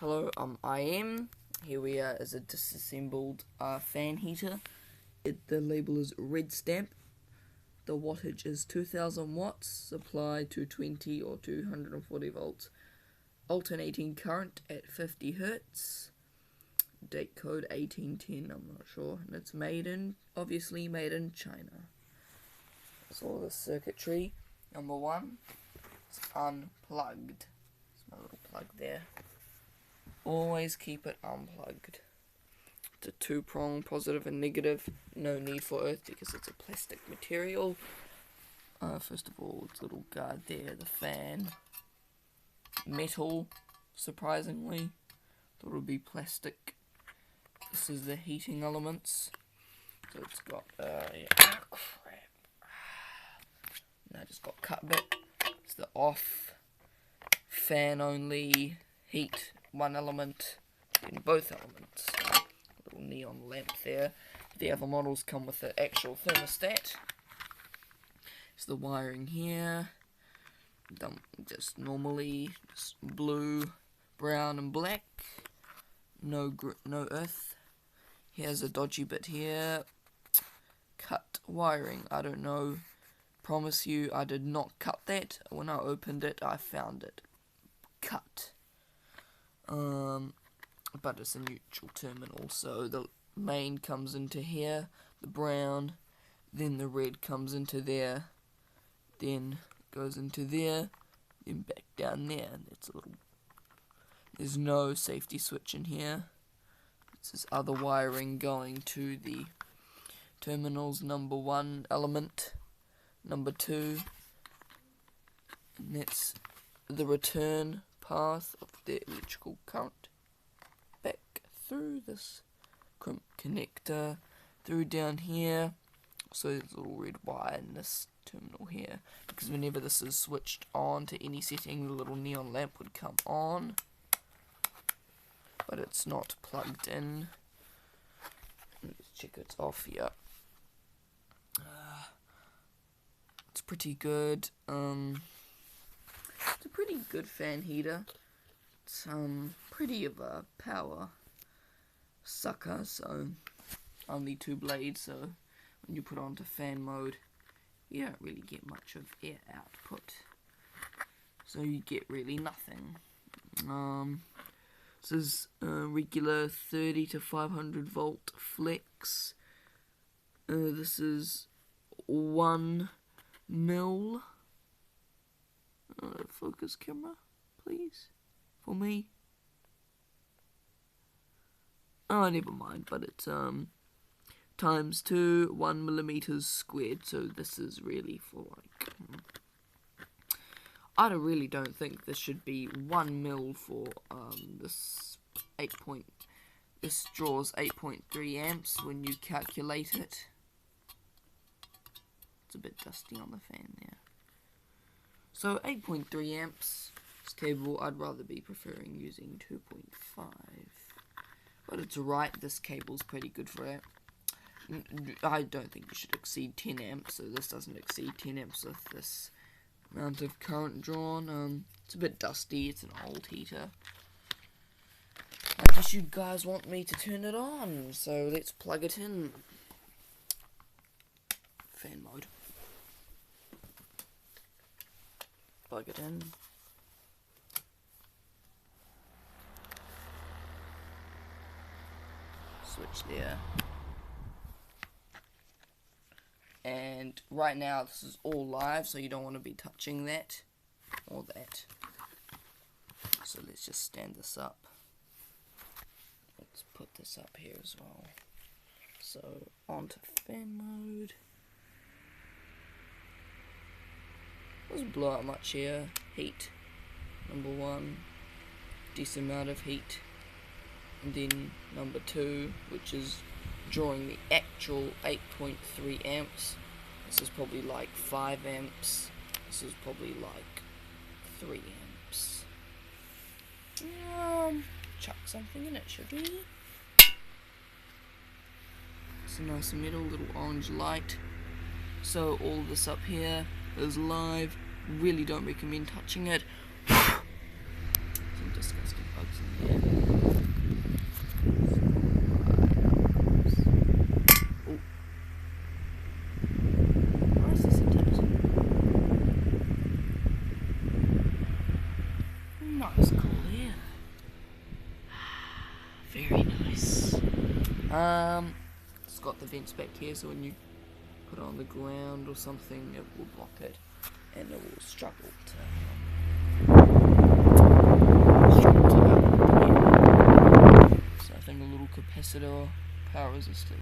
Hello, I am. Here we are as a disassembled fan heater. The label is red stamp. The wattage is 2000 watts, supply 220 or 240 volts. Alternating current at 50 hertz. Date code 1810, I'm not sure. And it's obviously made in China. That's all the circuitry. Number one, it's unplugged. There's my little plug there. Always keep it unplugged. It's a two-prong, positive and negative. No need for earth because it's a plastic material. First of all, it's a little guard there, the fan. Metal, surprisingly. Thought it would be plastic. This is the heating elements. So it's got, No, I just got cut bit. It's the off, fan only, heat, one element, in both elements. Little neon lamp there. The other models come with the actual thermostat. It's the wiring here. Done just normally, just blue, brown, and black. No earth. Here's a dodgy bit here. Cut wiring. I don't know. Promise you, I did not cut that. When I opened it, I found it cut. But it's a neutral terminal, so the main comes into here, the brown, then the red comes into there, then goes into there, then back down there. There's no safety switch in here. This is other wiring going to the terminals, number one element, number two, and that's the return path of the electrical current back through this connector, through down here. So there's a little red wire in this terminal here, because whenever this is switched on to any setting, the little neon lamp would come on, but it's not plugged in. Let's check it's off here. It's pretty good. It's a pretty good fan heater. It's pretty of a power sucker, so only two blades, so when you put onto fan mode you don't really get much of air output, so you get really nothing. This is regular 30 to 500 volt flex. This is 1 mil. Focus camera, please, for me. Oh, never mind, but it's times 2, 1 millimeters squared, so this is really for like, I really don't think this should be 1 mil for this this draws 8.3 amps when you calculate it. It's a bit dusty on the fan there. So 8.3 amps, this cable I'd rather be preferring using 2.5, but it's alright, this cable's pretty good for it. I don't think you should exceed 10 amps, so this doesn't exceed 10 amps with this amount of current drawn. It's a bit dusty, it's an old heater. I guess you guys want me to turn it on, so let's plug it in. Fan mode. Plug it in. Switch there. And right now this is all live, so you don't want to be touching that or that. So let's just stand this up. Let's put this up here as well. So onto fan mode. Doesn't blow out much here. Heat, number one, decent amount of heat, and then number two, which is drawing the actual 8.3 amps. This is probably like 5 amps. This is probably like 3 amps. Chuck something in it, should we? It's a nice middle, little orange light. So all this up here is live. Really don't recommend touching it. Some disgusting bugs in there. Very nice. It's got the vents back here, so when you put it on the ground or something, it will block it, and it will struggle to open here. So I think a little capacitor, power resistor.